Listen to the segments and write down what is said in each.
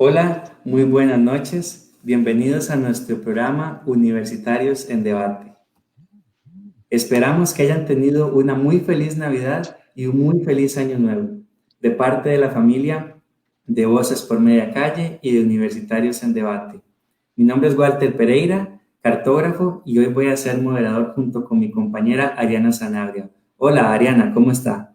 Hola, muy buenas noches. Bienvenidos a nuestro programa Universitarios en Debate. Esperamos que hayan tenido una muy feliz Navidad y un muy feliz Año Nuevo, de parte de la familia de Voces por Media Calle y de Universitarios en Debate. Mi nombre es Walter Pereira, cartógrafo, y hoy voy a ser moderador junto con mi compañera Ariana Sanabria. Hola Ariana, ¿cómo está?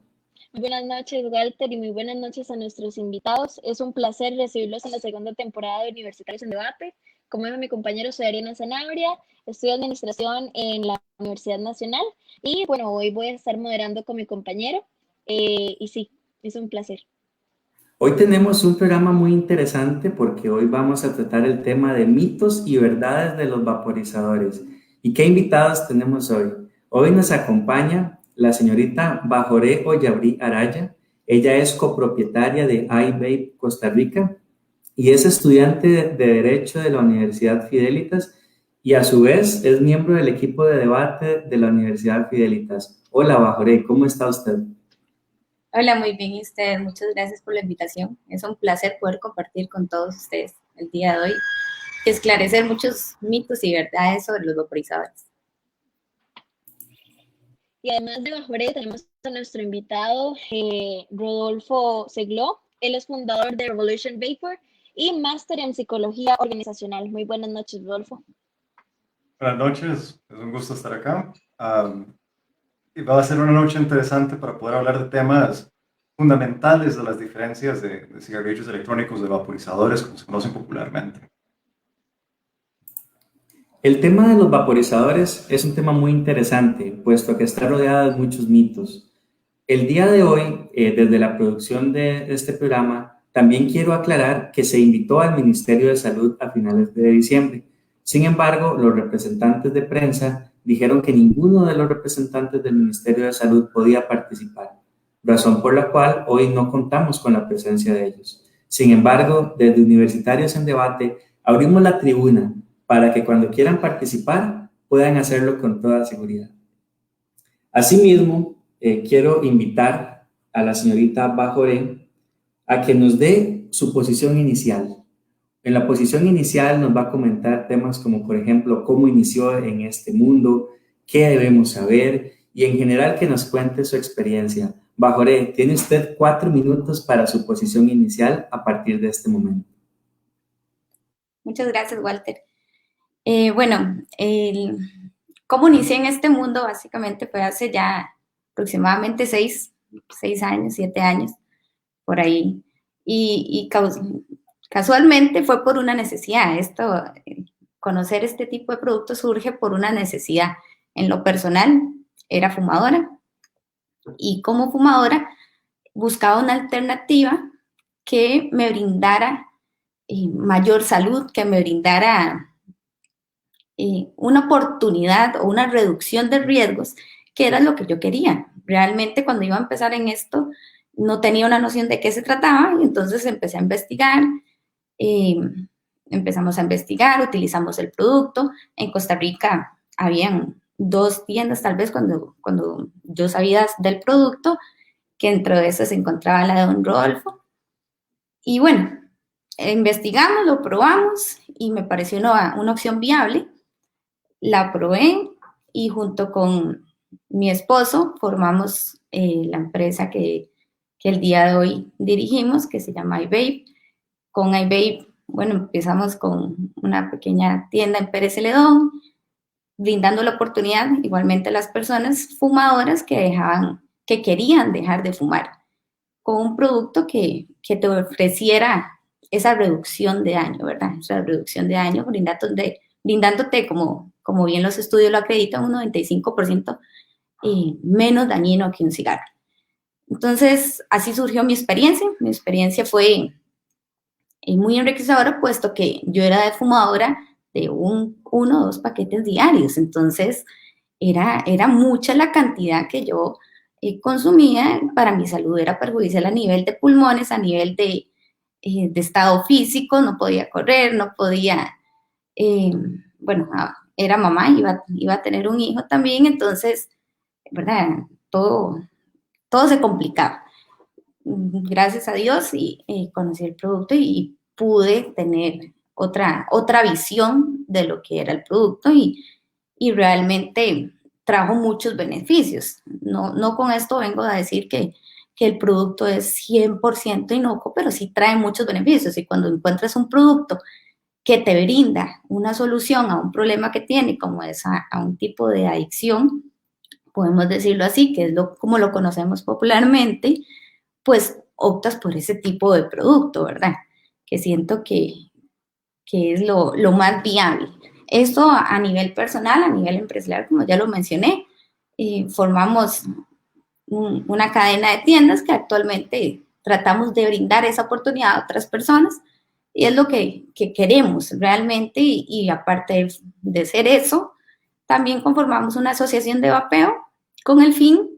Muy buenas noches, Walter, y muy buenas noches a nuestros invitados. Es un placer recibirlos en la segunda temporada de Universitarios en Debate. Como dijo mi compañero, soy Ariana Sanabria, estudio Administración en la Universidad Nacional y bueno, hoy voy a estar moderando con mi compañero y sí, es un placer. Hoy tenemos un programa muy interesante porque hoy vamos a tratar el tema de mitos y verdades de los vaporizadores. ¿Y qué invitados tenemos hoy? Hoy nos acompaña la señorita Bajoré Oyabrí Araya. Ella es copropietaria de iVape Costa Rica y es estudiante de Derecho de la Universidad Fidelitas y a su vez es miembro del equipo de debate de la Universidad Fidelitas. Hola Bajoré, ¿cómo está usted? Hola, muy bien, y ustedes. Muchas gracias por la invitación. Es un placer poder compartir con todos ustedes el día de hoy y esclarecer muchos mitos y verdades sobre los vaporizadores. Y además de Bajoré, tenemos a nuestro invitado Rodolfo Segló. Él es fundador de Revolution Vapor y máster en psicología organizacional. Muy buenas noches, Rodolfo. Buenas noches, es un gusto estar acá. Y va a ser una noche interesante para poder hablar de temas fundamentales de las diferencias de cigarrillos electrónicos, de vaporizadores, como se conocen popularmente. El tema de los vaporizadores es un tema muy interesante, puesto que está rodeado de muchos mitos. El día de hoy, desde la producción de este programa, también quiero aclarar que se invitó al Ministerio de Salud a finales de diciembre. Sin embargo, los representantes de prensa dijeron que ninguno de los representantes del Ministerio de Salud podía participar, razón por la cual hoy no contamos con la presencia de ellos. Sin embargo, desde Universitarios en Debate abrimos la tribuna para que cuando quieran participar puedan hacerlo con toda seguridad. Asimismo, quiero invitar a la señorita Bajoré a que nos dé su posición inicial. En la posición inicial nos va a comentar temas como, por ejemplo, cómo inició en este mundo, qué debemos saber y en general que nos cuente su experiencia. Bajoré, tiene usted 4 minutos para su posición inicial a partir de este momento. Muchas gracias, Walter. Bueno, cómo inicié en este mundo básicamente fue hace ya aproximadamente 6 años, 7 años, por ahí. Y casualmente fue por una necesidad. Conocer este tipo de productos surge por una necesidad. En lo personal, era fumadora y como fumadora buscaba una alternativa que me brindara mayor salud, que me brindara una oportunidad o una reducción de riesgos, que era lo que yo quería. Realmente cuando iba a empezar en esto, no tenía una noción de qué se trataba, y entonces empecé a investigar, eh, empezamos a investigar, utilizamos el producto. En Costa Rica habían 2 tiendas tal vez cuando yo sabía del producto, que dentro de esas se encontraba la de Don Rodolfo. Y bueno, investigamos, lo probamos y me pareció una opción viable. La probé y junto con mi esposo formamos la empresa que el día de hoy dirigimos, que se llama iVape. Con iVape, bueno, empezamos con una pequeña tienda en Pérez Celedón, brindando la oportunidad igualmente a las personas fumadoras que querían dejar de fumar, con un producto que te ofreciera esa reducción de daño, ¿verdad? Esa reducción de daño brindándote, como bien los estudios lo acreditan, un 95% menos dañino que un cigarro. Entonces, así surgió mi experiencia. Mi experiencia fue muy enriquecedora, puesto que yo era fumadora de 1 o 2 paquetes diarios. Entonces, era mucha la cantidad que yo consumía. Para mi salud era perjudicial a nivel de pulmones, a nivel de estado físico. No podía correr, no podía, bueno, era mamá, iba a tener un hijo también, entonces, ¿verdad? Todo se complicaba. Gracias a Dios y conocí el producto y pude tener otra visión de lo que era el producto y realmente trajo muchos beneficios. No con esto vengo a decir que el producto es 100% inocuo, pero sí trae muchos beneficios. Y cuando encuentras un producto que te brinda una solución a un problema que tiene, como es a un tipo de adicción, podemos decirlo así, que es como lo conocemos popularmente, pues optas por ese tipo de producto, ¿verdad? Que siento que es lo más viable. Esto a nivel personal, a nivel empresarial, como ya lo mencioné, formamos una cadena de tiendas que actualmente tratamos de brindar esa oportunidad a otras personas y es lo que queremos realmente y aparte de ser eso, también conformamos una asociación de vapeo con el fin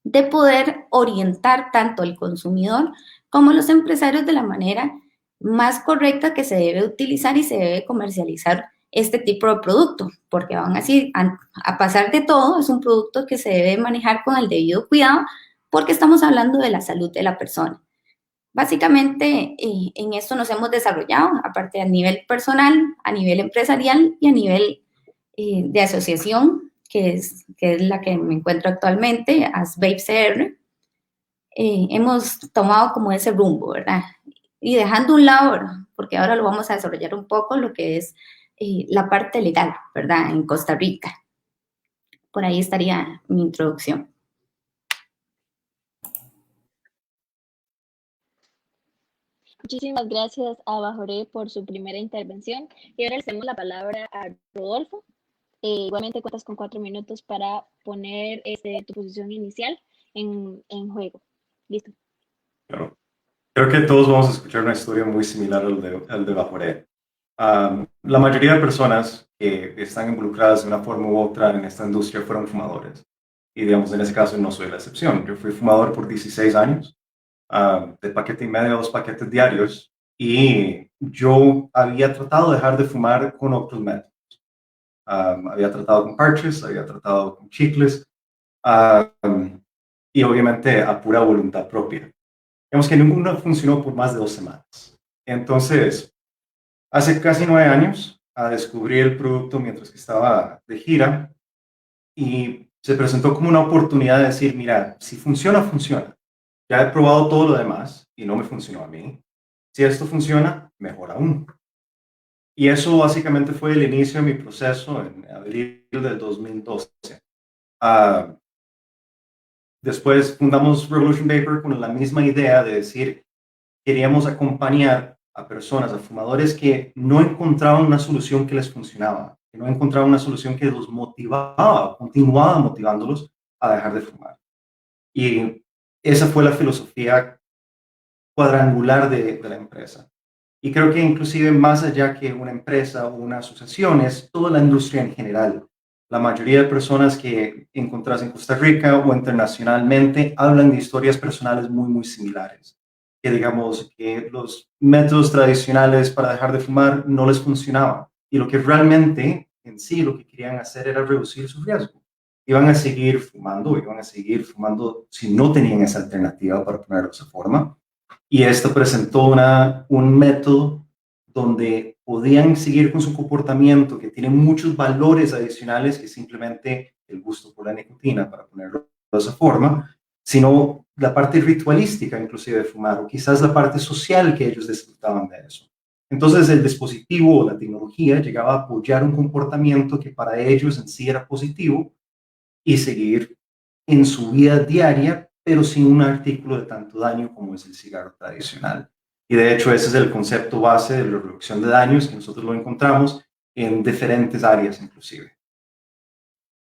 de poder orientar tanto al consumidor como a los empresarios de la manera más correcta que se debe utilizar y se debe comercializar este tipo de producto, porque van así, a pasar de todo, es un producto que se debe manejar con el debido cuidado porque estamos hablando de la salud de la persona. Básicamente, en esto nos hemos desarrollado, aparte a nivel personal, a nivel empresarial y a nivel de asociación, que es la que me encuentro actualmente, ASVAPE CR. Hemos tomado como ese rumbo, ¿verdad? Y dejando un lado, porque ahora lo vamos a desarrollar un poco, lo que es la parte legal, ¿verdad? En Costa Rica. Por ahí estaría mi introducción. Muchísimas gracias a Bajoré por su primera intervención y ahora le cedemos la palabra a Rodolfo. Igualmente cuentas con 4 minutos para poner tu posición inicial en juego. Listo. Claro. Creo que todos vamos a escuchar una historia muy similar al de Bajoré. La mayoría de personas que están involucradas de una forma u otra en esta industria fueron fumadores. Y digamos, en ese caso no soy la excepción. Yo fui fumador por 16 años, de paquete y medio a 2 paquetes diarios. Y yo había tratado de dejar de fumar con otros métodos. Había tratado con parches, había tratado con chicles y obviamente a pura voluntad propia. Digamos que ninguno funcionó por más de 2 semanas. Entonces, hace casi 9 años, descubrí el producto mientras que estaba de gira y se presentó como una oportunidad de decir, mira, si funciona, funciona. Ya he probado todo lo demás y no me funcionó a mí. Si esto funciona, mejor aún. Y eso básicamente fue el inicio de mi proceso en abril del 2012. Después fundamos Revolution Vapor con la misma idea de decir, queríamos acompañar a personas, a fumadores que no encontraban una solución que les funcionaba, que no encontraban una solución que los motivaba, continuaba motivándolos a dejar de fumar. Y esa fue la filosofía cuadrangular de la empresa. Y creo que inclusive más allá que una empresa o una asociación, es toda la industria en general. La mayoría de personas que encontrás en Costa Rica o internacionalmente hablan de historias personales muy, muy similares. Que digamos que los métodos tradicionales para dejar de fumar no les funcionaban. Y lo que realmente en sí lo que querían hacer era reducir su riesgo. Iban a seguir fumando si no tenían esa alternativa, para ponerlo de esa forma. Y esto presentó un método donde podían seguir con su comportamiento, que tiene muchos valores adicionales que simplemente el gusto por la nicotina, para ponerlo de esa forma, sino la parte ritualística inclusive de fumar, o quizás la parte social que ellos disfrutaban de eso. Entonces el dispositivo o la tecnología llegaba a apoyar un comportamiento que para ellos en sí era positivo y seguir en su vida diaria, pero sin un artículo de tanto daño como es el cigarro tradicional. Y de hecho ese es el concepto base de la reducción de daños, que nosotros lo encontramos en diferentes áreas inclusive.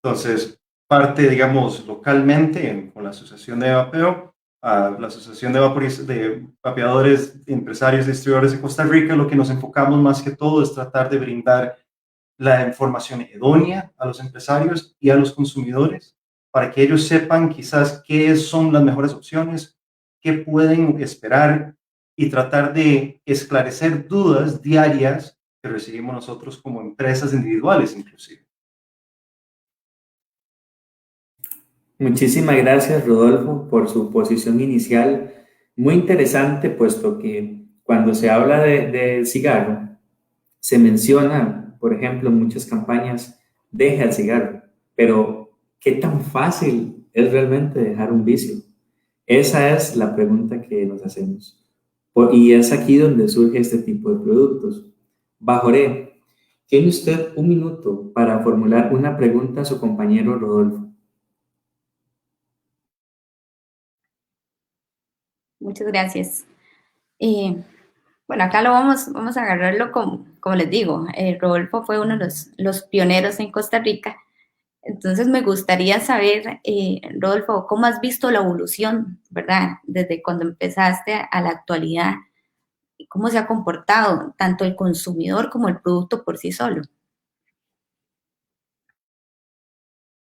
Entonces, parte, digamos, localmente con la Asociación de Vapeo, la Asociación de Vapeadores, Empresarios, Distribuidores de Costa Rica, lo que nos enfocamos más que todo es tratar de brindar la información idónea a los empresarios y a los consumidores para que ellos sepan quizás qué son las mejores opciones, qué pueden esperar y tratar de esclarecer dudas diarias que recibimos nosotros como empresas individuales inclusive. Muchísimas gracias, Rodolfo, por su posición inicial. Muy interesante, puesto que Cuando se habla de cigarro, se menciona, por ejemplo, en muchas campañas, deja el cigarro, pero ¿qué tan fácil es realmente dejar un vicio? Esa es la pregunta que nos hacemos. Y es aquí donde surge este tipo de productos. Bajoré, tiene usted un minuto para formular una pregunta a su compañero Rodolfo. Muchas gracias. Eh, bueno, acá vamos a agarrarlo como les digo, Rodolfo fue uno de los pioneros en Costa Rica. Entonces me gustaría saber, Rodolfo, ¿cómo has visto la evolución, verdad? Desde cuando empezaste a la actualidad, y cómo se ha comportado tanto el consumidor como el producto por sí solo.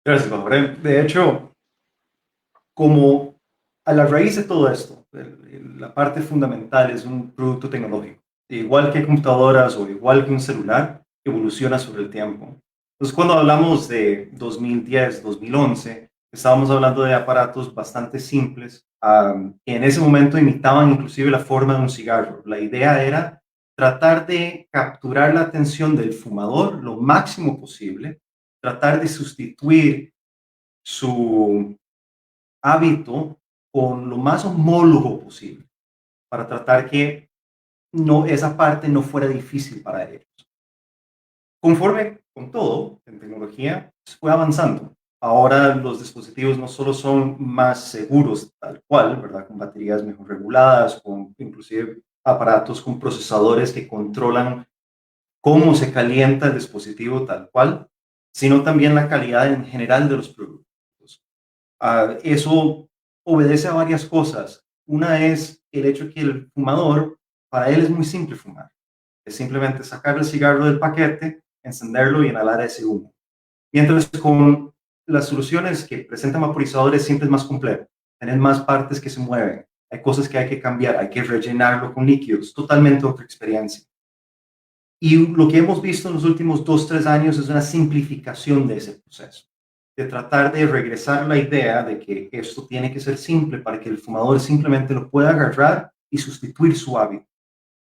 Gracias, Bárbara. De hecho, como a la raíz de todo esto, la parte fundamental es un producto tecnológico. Igual que computadoras o igual que un celular, evoluciona sobre el tiempo. Entonces, cuando hablamos de 2010, 2011, estábamos hablando de aparatos bastante simples, que en ese momento imitaban inclusive la forma de un cigarro. La idea era tratar de capturar la atención del fumador lo máximo posible, tratar de sustituir su hábito con lo más homólogo posible para tratar que esa parte no fuera difícil para ellos. Conforme con todo, en tecnología, se fue avanzando. Ahora los dispositivos no solo son más seguros tal cual, ¿verdad? Con baterías mejor reguladas, con inclusive aparatos con procesadores que controlan cómo se calienta el dispositivo tal cual, sino también la calidad en general de los productos. Eso obedece a varias cosas. Una es el hecho que el fumador, para él es muy simple fumar. Es simplemente sacar el cigarro del paquete, encenderlo y inhalar ese humo. Mientras con las soluciones que presentan vaporizadores siempre es más complejo. Tienen más partes que se mueven. Hay cosas que hay que cambiar, hay que rellenarlo con líquidos. Totalmente otra experiencia. Y lo que hemos visto en los últimos 2, 3 años es una simplificación de ese proceso, de tratar de regresar la idea de que esto tiene que ser simple para que el fumador simplemente lo pueda agarrar y sustituir su hábito,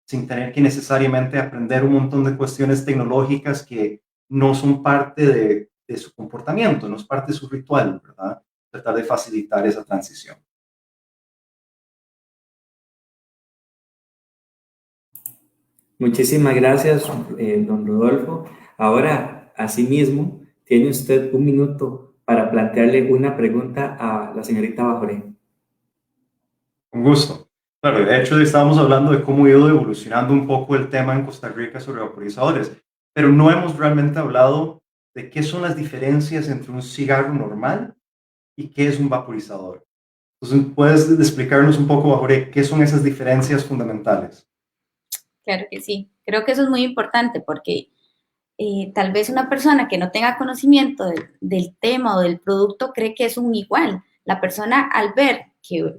sin tener que necesariamente aprender un montón de cuestiones tecnológicas que no son parte de su comportamiento, no es parte de su ritual, ¿verdad? Tratar de facilitar esa transición. Muchísimas gracias, don Rodolfo. Ahora, asimismo, tiene usted un minuto para plantearle una pregunta a la señorita Bajoré. Un gusto. Claro, de hecho estábamos hablando de cómo ha ido evolucionando un poco el tema en Costa Rica sobre vaporizadores, pero no hemos realmente hablado de qué son las diferencias entre un cigarro normal y qué es un vaporizador. Entonces, ¿puedes explicarnos un poco, Bajoré, qué son esas diferencias fundamentales? Claro que sí. Creo que eso es muy importante porque tal vez una persona que no tenga conocimiento del tema o del producto cree que es un igual. La persona al ver que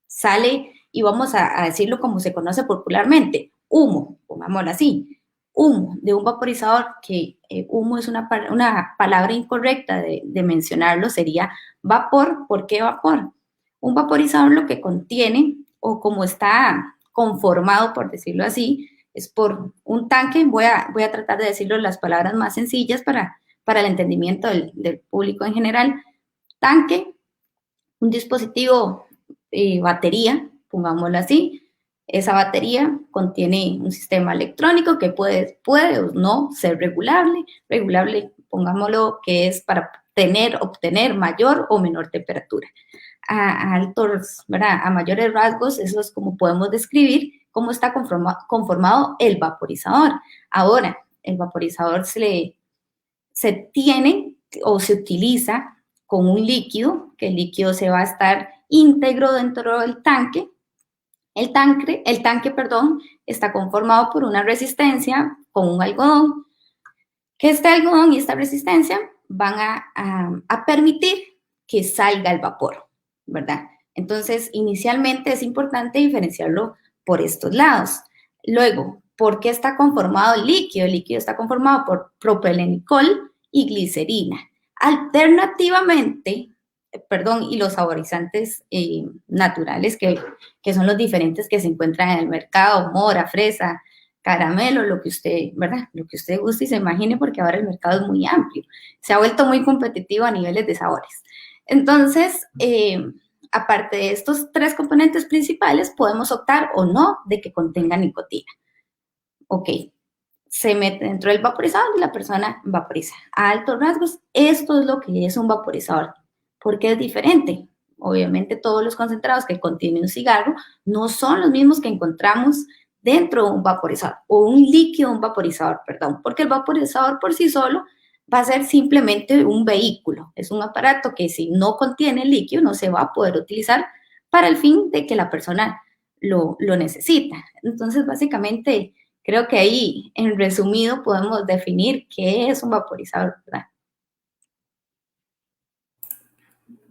sale, y vamos a decirlo como se conoce popularmente, humo, pongámoslo así, humo de un vaporizador, que humo es una palabra incorrecta de mencionarlo, sería vapor. ¿Por qué vapor? Un vaporizador lo que contiene, o como está conformado, por decirlo así, es por un tanque. Voy a tratar de decirlo las palabras más sencillas para el entendimiento del público en general. Tanque, un dispositivo, batería, pongámoslo así. Esa batería contiene un sistema electrónico que puede o no ser regulable. Regulable, pongámoslo, que es para obtener mayor o menor temperatura. A altos, ¿verdad? A mayores rasgos, eso es como podemos describir cómo está conformado el vaporizador. Ahora, el vaporizador se tiene o se utiliza con un líquido, que el líquido se va a estar íntegro dentro del tanque. El tanque, perdón, está conformado por una resistencia con un algodón, que este algodón y esta resistencia van a permitir que salga el vapor, ¿verdad? Entonces, inicialmente es importante diferenciarlo por estos lados. Luego, ¿por qué está conformado el líquido? El líquido está conformado por propilenicol y glicerina. Alternativamente, perdón, y los saborizantes naturales que son los diferentes que se encuentran en el mercado, mora, fresa, caramelo, lo que usted, ¿verdad? Lo que usted guste y se imagine, porque ahora el mercado es muy amplio. Se ha vuelto muy competitivo a niveles de sabores. Entonces, aparte de estos 3 componentes principales, podemos optar o no de que contenga nicotina. Ok, se mete dentro del vaporizador y la persona vaporiza. A altos rasgos, esto es lo que es un vaporizador. ¿Por qué es diferente? Obviamente todos los concentrados que contiene un cigarro no son los mismos que encontramos dentro de un vaporizador, o un líquido, un vaporizador, perdón, porque el vaporizador por sí solo va a ser simplemente un vehículo. Es un aparato que si no contiene líquido no se va a poder utilizar para el fin de que la persona lo necesita. Entonces, básicamente, creo que ahí, en resumido, podemos definir qué es un vaporizador, ¿verdad?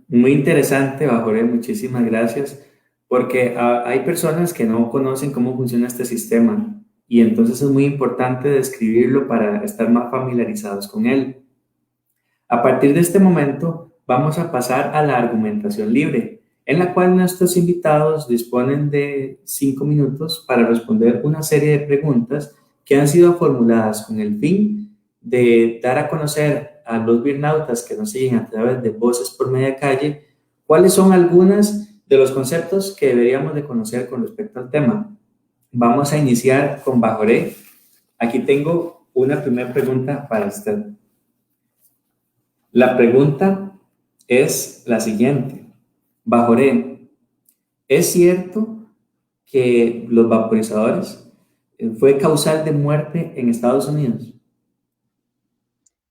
Muy interesante, Bajoré, muchísimas gracias, porque hay personas que no conocen cómo funciona este sistema y entonces es muy importante describirlo para estar más familiarizados con él. A partir de este momento, vamos a pasar a la argumentación libre, en la cual nuestros invitados disponen de 5 minutos para responder una serie de preguntas que han sido formuladas con el fin de dar a conocer a los birnautas que nos siguen a través de Voces por Media Calle cuáles son algunos de los conceptos que deberíamos de conocer con respecto al tema. Vamos a iniciar con Bajoré. Aquí tengo una primera pregunta para usted. La pregunta es la siguiente. Bajoré, ¿es cierto que los vaporizadores fue causal de muerte en Estados Unidos?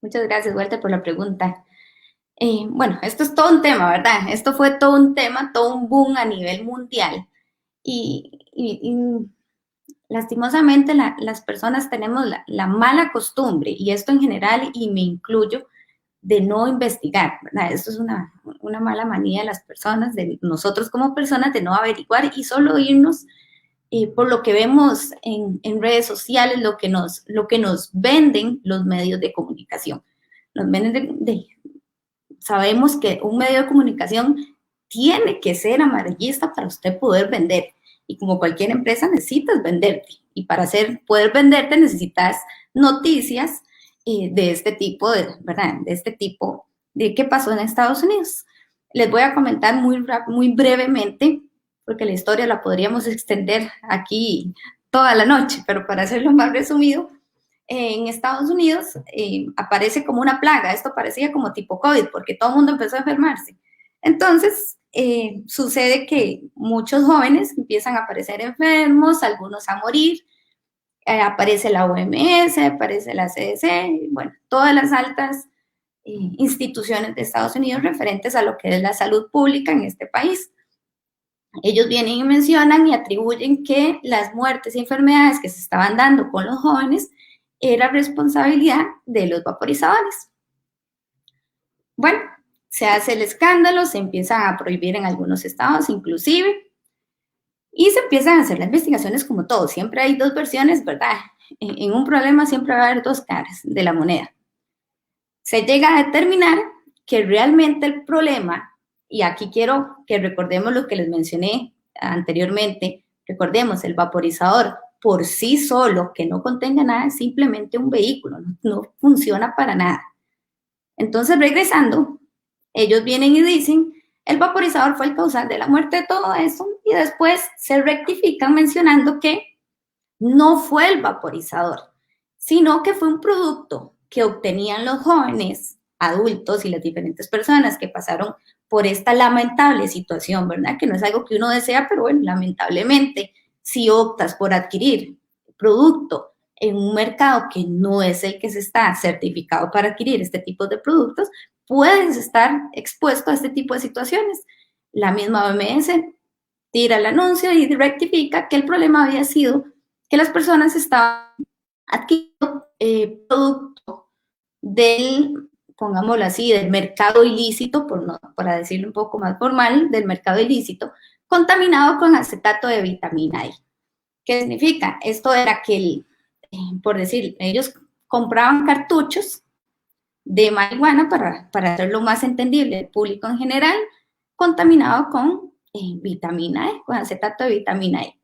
Muchas gracias, Walter, por la pregunta. Bueno, esto es todo un tema, ¿verdad? Esto fue todo un tema, todo un boom a nivel mundial. Y lastimosamente las personas tenemos la mala costumbre, y esto en general, y me incluyo, de no investigar, ¿verdad? Esto es una mala manía de las personas, de nosotros como personas, de no averiguar y solo irnos por lo que vemos en redes sociales, lo que nos venden los medios de comunicación. Nos venden sabemos que un medio de comunicación tiene que ser amarillista para usted poder vender. Y como cualquier empresa necesitas venderte. Y para poder venderte necesitas noticias de este tipo, ¿verdad? De este tipo de qué pasó en Estados Unidos. Les voy a comentar muy brevemente, porque la historia la podríamos extender aquí toda la noche, pero para hacerlo más resumido, en Estados Unidos aparece como una plaga. Esto parecía como tipo COVID, porque todo el mundo empezó a enfermarse. Entonces, sucede que muchos jóvenes empiezan a aparecer enfermos, algunos a morir, aparece la OMS, aparece la CDC, bueno, todas las altas instituciones de Estados Unidos referentes a lo que es la salud pública en este país. Ellos vienen y mencionan y atribuyen que las muertes y enfermedades que se estaban dando con los jóvenes era responsabilidad de los vaporizadores. Bueno, se hace el escándalo, se empiezan a prohibir en algunos estados inclusive, y se empiezan a hacer las investigaciones como todo. Siempre hay 2 versiones, ¿verdad? En un problema siempre va a haber 2 caras de la moneda. Se llega a determinar que realmente el problema, y aquí quiero que recordemos lo que les mencioné anteriormente, recordemos, el vaporizador por sí solo, que no contenga nada, es simplemente un vehículo, no funciona para nada. Entonces, regresando, ellos vienen y dicen, el vaporizador fue el causal de la muerte de todo eso, y después se rectifican mencionando que no fue el vaporizador, sino que fue un producto que obtenían los jóvenes, adultos y las diferentes personas que pasaron por esta lamentable situación, ¿verdad? Que no es algo que uno desea, pero bueno, lamentablemente, si optas por adquirir producto en un mercado que no es el que se está certificado para adquirir este tipo de productos, puedes estar expuesto a este tipo de situaciones. La misma OMS tira el anuncio y rectifica que el problema había sido que las personas estaban adquiriendo producto del, pongámoslo así, del mercado ilícito, para decirlo un poco más formal, del mercado ilícito, contaminado con acetato de vitamina E. ¿Qué significa? Esto era que, por decir, ellos compraban cartuchos de marihuana, para hacerlo más entendible al público en general, contaminado con vitamina E, con acetato de vitamina E.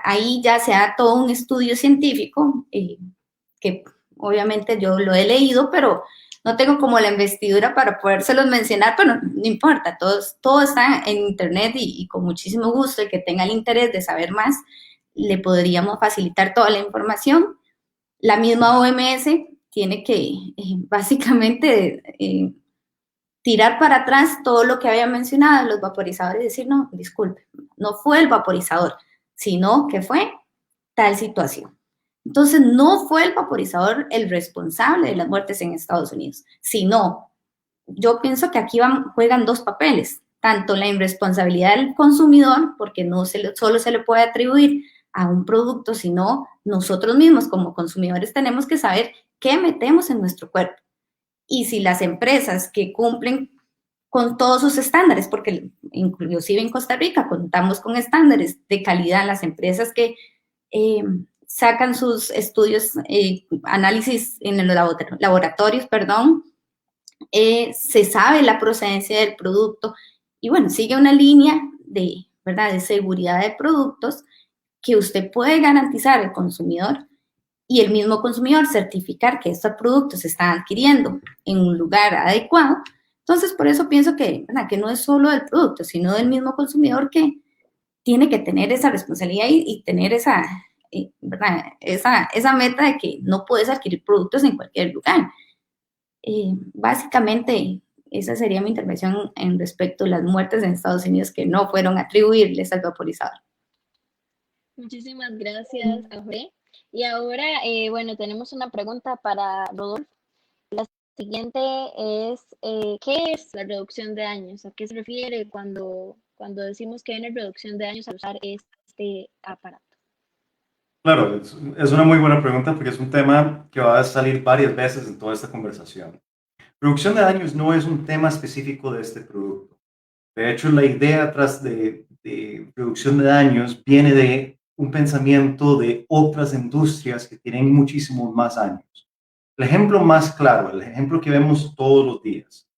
Ahí ya se da todo un estudio científico que obviamente yo lo he leído, pero no tengo como la investidura para podérselos mencionar, pero no importa, todo está en internet y con muchísimo gusto, el que tenga el interés de saber más, le podríamos facilitar toda la información. La misma OMS tiene que básicamente tirar para atrás todo lo que había mencionado, los vaporizadores, y decir, no, disculpe, no fue el vaporizador, sino que fue tal situación. Entonces, no fue el vaporizador el responsable de las muertes en Estados Unidos, sino, yo pienso que aquí juegan dos papeles, tanto la irresponsabilidad del consumidor, porque no solo se le puede atribuir a un producto, sino nosotros mismos como consumidores tenemos que saber qué metemos en nuestro cuerpo. Y si las empresas que cumplen con todos sus estándares, porque inclusive en Costa Rica contamos con estándares de calidad, las empresas que sacan sus estudios, análisis en los laboratorios, perdón, se sabe la procedencia del producto y bueno, sigue una línea de, ¿verdad?, de seguridad de productos que usted puede garantizar al consumidor y el mismo consumidor certificar que estos productos se están adquiriendo en un lugar adecuado. Entonces, por eso pienso que, ¿verdad?, que no es solo del producto, sino del mismo consumidor que tiene que tener esa responsabilidad y tener esa, ¿verdad?, esa meta de que no puedes adquirir productos en cualquier lugar. Básicamente, esa sería mi intervención en respecto a las muertes en Estados Unidos que no fueron atribuibles al vaporizador. Muchísimas gracias, Jorge. Y ahora, bueno, tenemos una pregunta para Rodolfo. La siguiente es, ¿qué es la reducción de daños? ¿A qué se refiere cuando decimos que viene reducción de daños al usar este aparato? Claro, es una muy buena pregunta porque es un tema que va a salir varias veces en toda esta conversación. Reducción de daños no es un tema específico de este producto. De hecho, la idea atrás de reducción de daños viene de un pensamiento de otras industrias que tienen muchísimos más años. El ejemplo más claro, el ejemplo que vemos todos los días.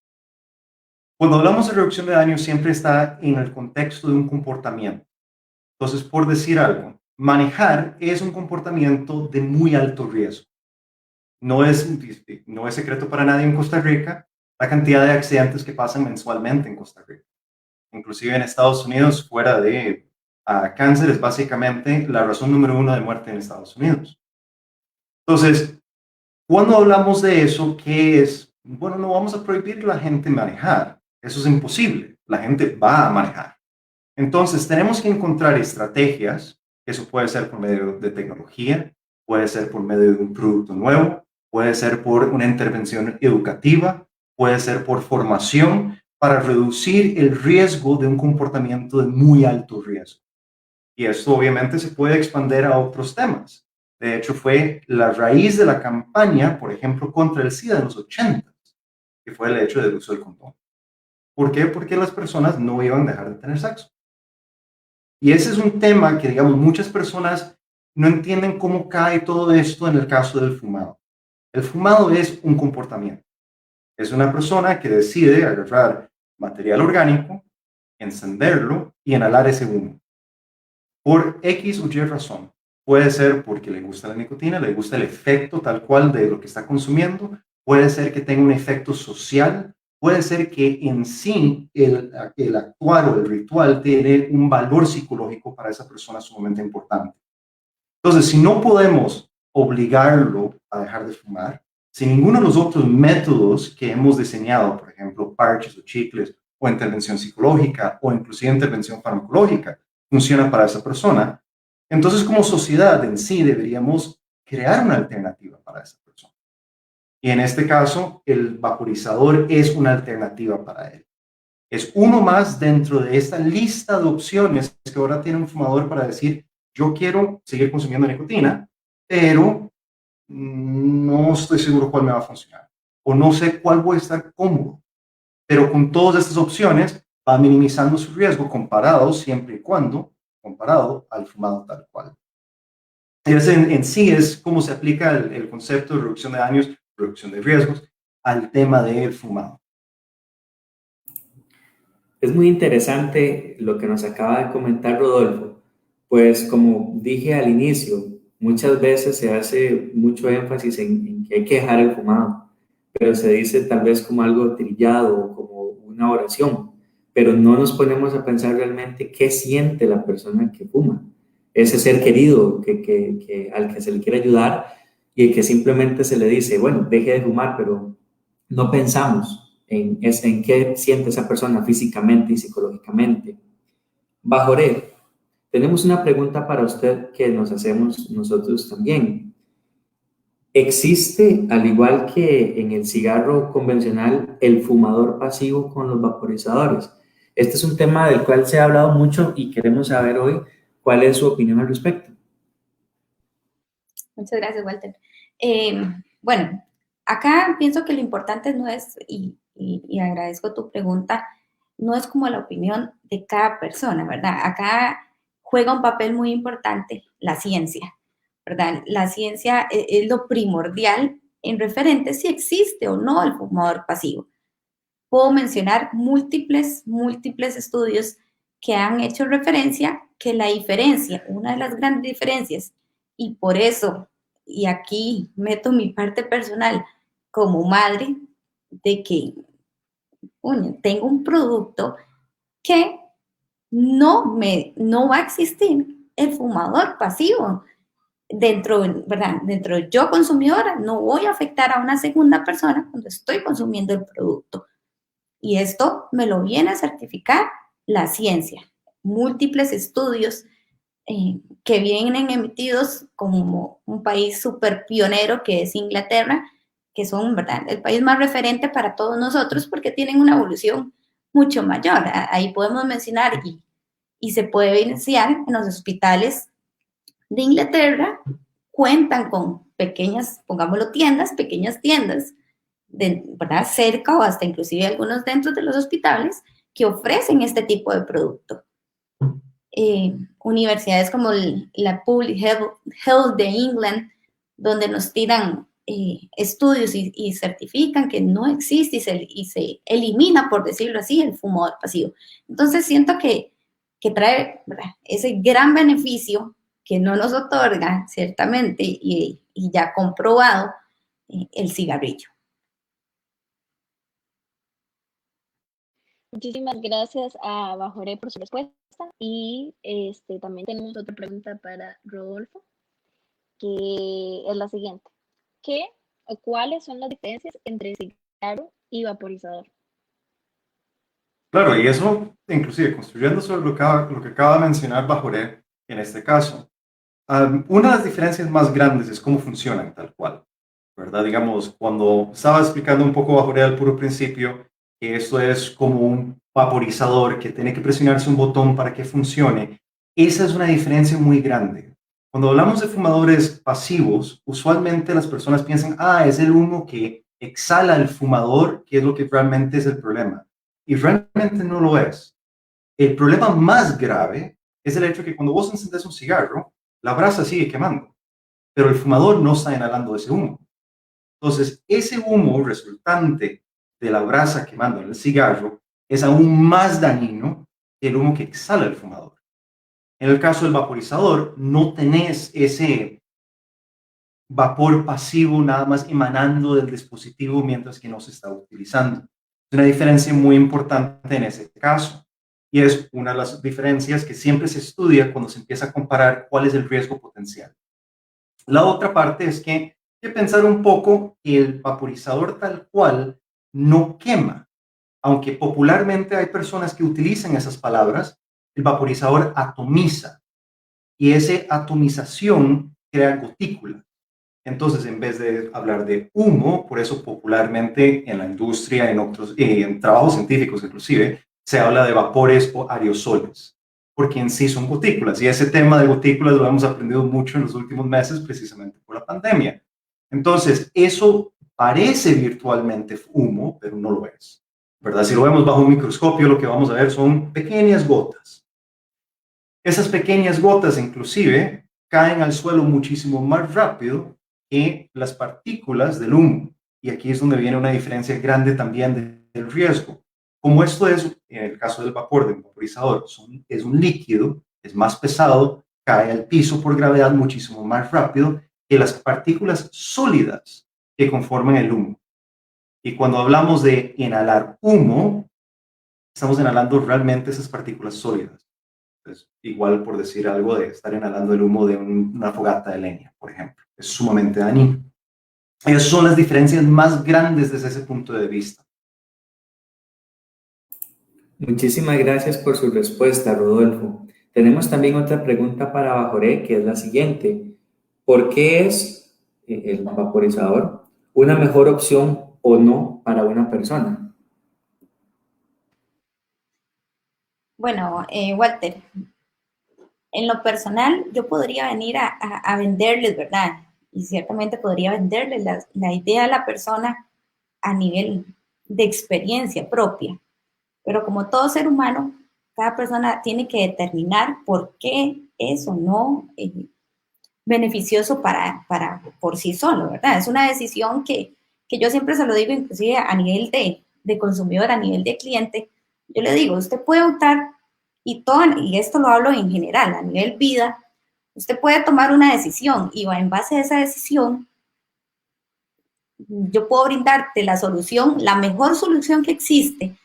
Cuando hablamos de reducción de daños siempre está en el contexto de un comportamiento. Entonces, por decir algo, manejar es un comportamiento de muy alto riesgo. No es secreto para nadie en Costa Rica la cantidad de accidentes que pasan mensualmente en Costa Rica. Inclusive en Estados Unidos, fuera de cáncer, es básicamente la razón número 1 de muerte en Estados Unidos. Entonces, cuando hablamos de eso, ¿qué es? Bueno, no vamos a prohibir a la gente manejar. Eso es imposible. La gente va a manejar. Entonces, tenemos que encontrar estrategias. Eso puede ser por medio de tecnología, puede ser por medio de un producto nuevo, puede ser por una intervención educativa, puede ser por formación, para reducir el riesgo de un comportamiento de muy alto riesgo. Y esto obviamente se puede expandir a otros temas. De hecho, fue la raíz de la campaña, por ejemplo, contra el SIDA en los 80, que fue el hecho del uso del condón. ¿Por qué? Porque las personas no iban a dejar de tener sexo. Y ese es un tema que, digamos, muchas personas no entienden cómo cae todo esto en el caso del fumado. El fumado es un comportamiento. Es una persona que decide agarrar material orgánico, encenderlo y inhalar ese humo. Por X o Y razón. Puede ser porque le gusta la nicotina, le gusta el efecto tal cual de lo que está consumiendo. Puede ser que tenga un efecto social. Puede ser que en sí el actuar o el ritual tiene un valor psicológico para esa persona sumamente importante. Entonces, si no podemos obligarlo a dejar de fumar, si ninguno de los otros métodos que hemos diseñado, por ejemplo, parches o chicles, o intervención psicológica, o inclusive intervención farmacológica, funciona para esa persona, entonces como sociedad en sí deberíamos crear una alternativa para esa persona. Y en este caso, el vaporizador es una alternativa para él. Es uno más dentro de esta lista de opciones que ahora tiene un fumador para decir, yo quiero seguir consumiendo nicotina, pero no estoy seguro cuál me va a funcionar. O no sé cuál voy a estar cómodo. Pero con todas estas opciones va minimizando su riesgo comparado, siempre y cuando, comparado al fumado tal cual. En sí es cómo se aplica el concepto de reducción de daños, reducción de riesgos al tema del fumado. Es muy interesante lo que nos acaba de comentar Rodolfo, pues como dije al inicio, muchas veces se hace mucho énfasis en que hay que dejar el fumado, pero se dice tal vez como algo trillado o como una oración, pero no nos ponemos a pensar realmente qué siente la persona que fuma, ese ser querido al que se le quiere ayudar y que simplemente se le dice, bueno, deje de fumar, pero no pensamos en qué siente esa persona físicamente y psicológicamente. Bajoré, tenemos una pregunta para usted que nos hacemos nosotros también. ¿Existe, al igual que en el cigarro convencional, el fumador pasivo con los vaporizadores? Este es un tema del cual se ha hablado mucho y queremos saber hoy cuál es su opinión al respecto. Muchas gracias, Walter. Bueno, acá pienso que lo importante no es, y agradezco tu pregunta, no es como la opinión de cada persona, ¿verdad? Acá juega un papel muy importante la ciencia, ¿verdad? La ciencia es lo primordial en referente si existe o no el fumador pasivo. Puedo mencionar múltiples estudios que han hecho referencia que la diferencia, una de las grandes diferencias, y por eso, y aquí meto mi parte personal como madre, de que tengo un producto que no va a existir el fumador pasivo. Dentro, ¿verdad? Dentro de yo consumidora, no voy a afectar a una segunda persona cuando estoy consumiendo el producto. Y esto me lo viene a certificar la ciencia. Múltiples estudios que vienen emitidos como un país súper pionero que es Inglaterra, que son, ¿verdad?, el país más referente para todos nosotros porque tienen una evolución mucho mayor. Ahí podemos mencionar y se puede evidenciar en los hospitales de Inglaterra, cuentan con pequeñas, pongámoslo tiendas, pequeñas tiendas, ¿verdad?, cerca o hasta inclusive algunos dentro de los hospitales que ofrecen este tipo de producto. Universidades como la Public Health de England, donde nos tiran estudios y certifican que no existe y se elimina, por decirlo así, el fumador pasivo. Entonces siento que trae, ¿verdad?, ese gran beneficio que no nos otorga, ciertamente, y ya comprobado, el cigarrillo. Muchísimas gracias a Bajoré por su respuesta y también tenemos otra pregunta para Rodolfo, que es la siguiente. ¿Qué o cuáles son las diferencias entre cigarro y vaporizador? Claro, y eso, inclusive, construyendo sobre lo que acaba de mencionar Bajoré, en este caso, una de las diferencias más grandes es cómo funcionan tal cual, ¿verdad? Digamos, cuando estaba explicando un poco Bajoré al puro principio, que esto es como un vaporizador que tiene que presionarse un botón para que funcione, esa es una diferencia muy grande. Cuando hablamos de fumadores pasivos, usualmente las personas piensan, es el humo que exhala el fumador, que es lo que realmente es el problema. Y realmente no lo es. El problema más grave es el hecho de que cuando vos encendés un cigarro, la brasa sigue quemando, pero el fumador no está inhalando ese humo. Entonces, ese humo resultante de la brasa quemando en el cigarro es aún más dañino que el humo que exhala el fumador. En el caso del vaporizador, no tenés ese vapor pasivo nada más emanando del dispositivo mientras que no se está utilizando. Es una diferencia muy importante en ese caso. Y es una de las diferencias que siempre se estudia cuando se empieza a comparar cuál es el riesgo potencial. La otra parte es que hay que pensar un poco que el vaporizador tal cual no quema. Aunque popularmente hay personas que utilizan esas palabras, el vaporizador atomiza. Y esa atomización crea gotículas. Entonces, en vez de hablar de humo, por eso popularmente en la industria, en trabajos científicos inclusive, se habla de vapores o aerosoles, porque en sí son gotículas. Y ese tema de gotículas lo hemos aprendido mucho en los últimos meses, precisamente por la pandemia. Entonces, eso parece virtualmente humo, pero no lo es, ¿verdad? Si lo vemos bajo un microscopio, lo que vamos a ver son pequeñas gotas. Esas pequeñas gotas, inclusive, caen al suelo muchísimo más rápido que las partículas del humo. Y aquí es donde viene una diferencia grande también del riesgo. Como esto es, en el caso del vapor, del vaporizador, es un líquido, es más pesado, cae al piso por gravedad muchísimo más rápido que las partículas sólidas que conforman el humo. Y cuando hablamos de inhalar humo, estamos inhalando realmente esas partículas sólidas. Entonces, igual por decir algo de estar inhalando el humo de una fogata de leña, por ejemplo. Es sumamente dañino. Esas son las diferencias más grandes desde ese punto de vista. Muchísimas gracias por su respuesta, Rodolfo. Tenemos también otra pregunta para Bajoré, que es la siguiente. ¿Por qué es el vaporizador una mejor opción o no para una persona? Bueno, Walter, en lo personal, yo podría venir a venderles, ¿verdad? Y ciertamente podría venderles la idea a la persona a nivel de experiencia propia. Pero como todo ser humano, cada persona tiene que determinar por qué es o no beneficioso por sí solo, ¿verdad? Es una decisión que yo siempre se lo digo, inclusive a nivel de consumidor, a nivel de cliente. Yo le digo, usted puede optar, y esto lo hablo en general, a nivel vida, usted puede tomar una decisión y en base a esa decisión, yo puedo brindarte la solución, la mejor solución que existe,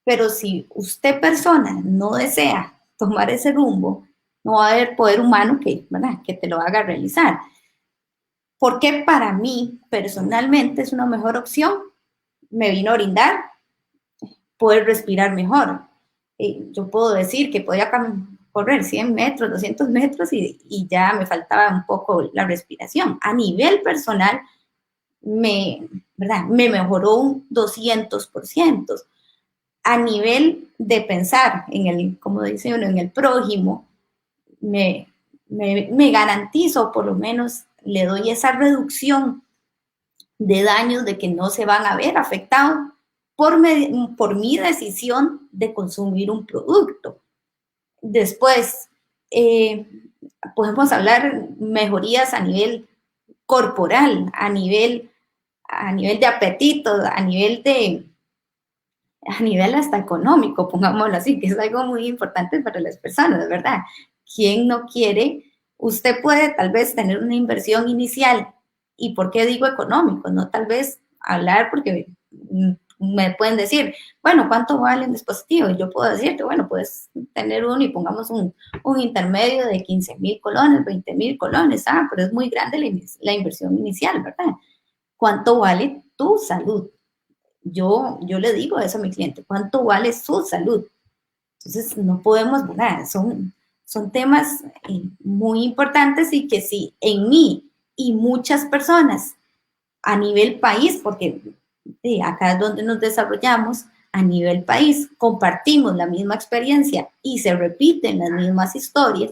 pero si usted persona no desea tomar ese rumbo, no va a haber poder humano ¿verdad?, que te lo haga realizar. ¿Por qué para mí personalmente es una mejor opción? Me vino a brindar poder respirar mejor. Yo puedo decir que podía correr 100 metros, 200 metros y ya me faltaba un poco la respiración. A nivel personal, ¿verdad?, me mejoró un 200%. A nivel de pensar como dice uno, en el prójimo, me garantizo, por lo menos le doy esa reducción de daños de que no se van a ver afectados por mi decisión de consumir un producto. Después, podemos hablar mejorías a nivel corporal, a nivel de apetito, a nivel hasta económico, pongámoslo así, que es algo muy importante para las personas, ¿verdad? ¿Quién no quiere? Usted puede tal vez tener una inversión inicial. ¿Y por qué digo económico? No tal vez hablar porque me pueden decir, bueno, ¿cuánto vale un dispositivo? Y yo puedo decirte, bueno, puedes tener uno y pongamos un intermedio de 15,000 colones, 20,000 colones, pero es muy grande la inversión inicial, ¿verdad? ¿Cuánto vale tu salud? Yo le digo eso a mi cliente, ¿cuánto vale su salud? Entonces, no podemos, ¿verdad? Son temas muy importantes y que sí, en mí y muchas personas a nivel país, porque acá es donde nos desarrollamos, a nivel país, compartimos la misma experiencia y se repiten las mismas historias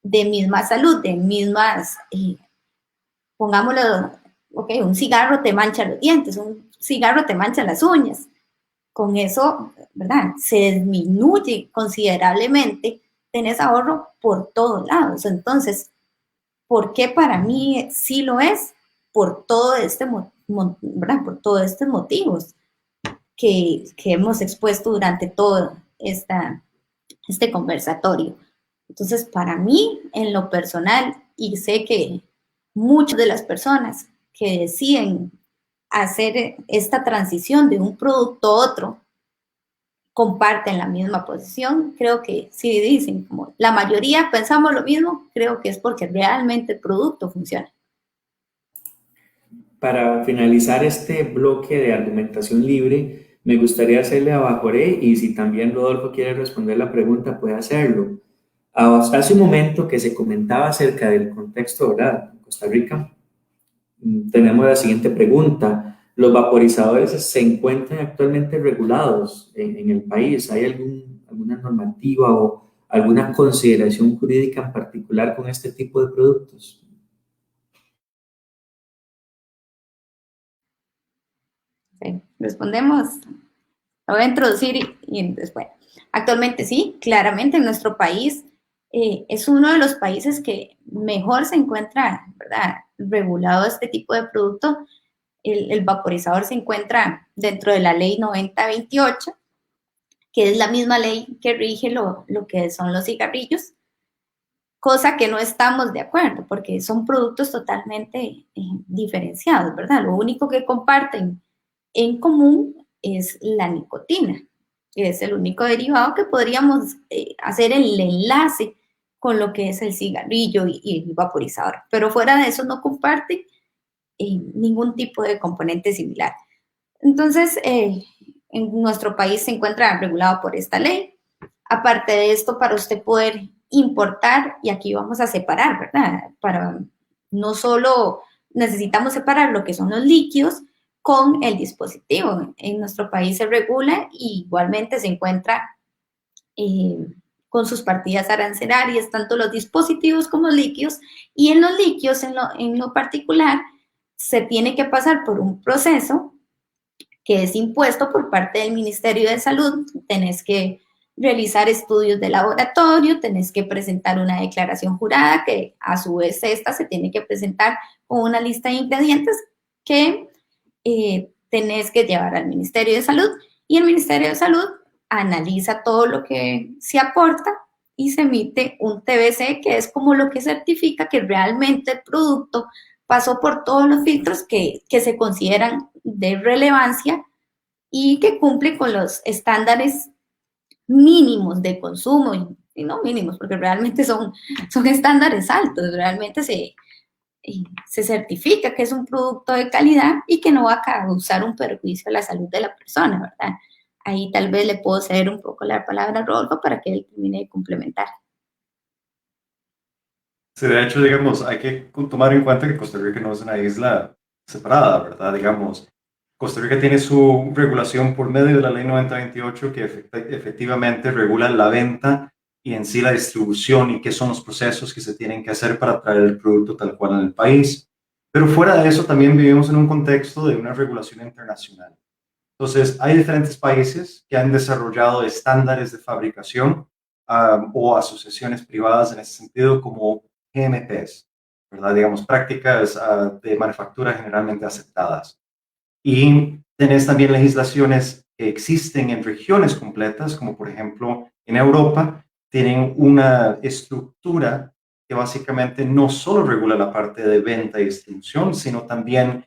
de misma salud, de mismas, pongámoslo, ok, un cigarro te mancha los dientes, un cigarro te mancha las uñas. Con eso, ¿verdad?, se disminuye considerablemente, tenés ahorro por todos lados. Entonces, ¿por qué para mí sí lo es? Por todo ¿verdad?, por todos estos motivos que hemos expuesto durante todo este conversatorio. Entonces, para mí, en lo personal, y sé que muchas de las personas que deciden hacer esta transición de un producto a otro comparten la misma posición. Creo que si dicen como la mayoría pensamos lo mismo, creo que es porque realmente el producto funciona. Para finalizar este bloque de argumentación libre, me gustaría hacerle a Bajoré, y si también Rodolfo quiere responder la pregunta, puede hacerlo. Hace un momento que se comentaba acerca del contexto, ¿verdad?, en Costa Rica, tenemos la siguiente pregunta. ¿Los vaporizadores se encuentran actualmente regulados en el país? ¿Hay alguna normativa o alguna consideración jurídica en particular con este tipo de productos? Sí, respondemos, lo voy a introducir y después. Actualmente sí, claramente en nuestro país es uno de los países que mejor se encuentra, ¿verdad?, regulado este tipo de producto. el vaporizador se encuentra dentro de la ley 9028, que es la misma ley que rige lo que son los cigarrillos, cosa que no estamos de acuerdo, porque son productos totalmente diferenciados, ¿verdad? Lo único que comparten en común es la nicotina, que es el único derivado que podríamos hacer el enlace con lo que es el cigarrillo y el vaporizador, pero fuera de eso no comparten ningún tipo de componente similar. Entonces, en nuestro país se encuentra regulado por esta ley. Aparte de esto, para usted poder importar, y aquí vamos a separar, ¿verdad? Para no solo necesitamos separar lo que son los líquidos con el dispositivo. En nuestro país se regula y igualmente se encuentra con sus partidas arancelarias, tanto los dispositivos como los líquidos, y en los líquidos en lo particular se tiene que pasar por un proceso que es impuesto por parte del Ministerio de Salud. Tenés que realizar estudios de laboratorio, tenés que presentar una declaración jurada, que a su vez esta se tiene que presentar con una lista de ingredientes que tenés que llevar al Ministerio de Salud, y el Ministerio de Salud analiza todo lo que se aporta y se emite un TBC, que es como lo que certifica que realmente el producto pasó por todos los filtros que se consideran de relevancia y que cumple con los estándares mínimos de consumo, y no mínimos, porque realmente son estándares altos, realmente se certifica que es un producto de calidad y que no va a causar un perjuicio a la salud de la persona, ¿verdad? Ahí tal vez le puedo ceder un poco la palabra a Rodolfo para que él termine de complementar. Sí, de hecho, digamos, hay que tomar en cuenta que Costa Rica no es una isla separada, ¿verdad? Digamos, Costa Rica tiene su regulación por medio de la ley 9028, que efectivamente regula la venta y en sí la distribución y qué son los procesos que se tienen que hacer para traer el producto tal cual en el país. Pero fuera de eso también vivimos en un contexto de una regulación internacional. Entonces, hay diferentes países que han desarrollado estándares de fabricación o asociaciones privadas en ese sentido como GMPs, ¿verdad? Digamos, prácticas de manufactura generalmente aceptadas. Y tenés también legislaciones que existen en regiones completas, como por ejemplo en Europa, tienen una estructura que básicamente no solo regula la parte de venta y distribución, sino también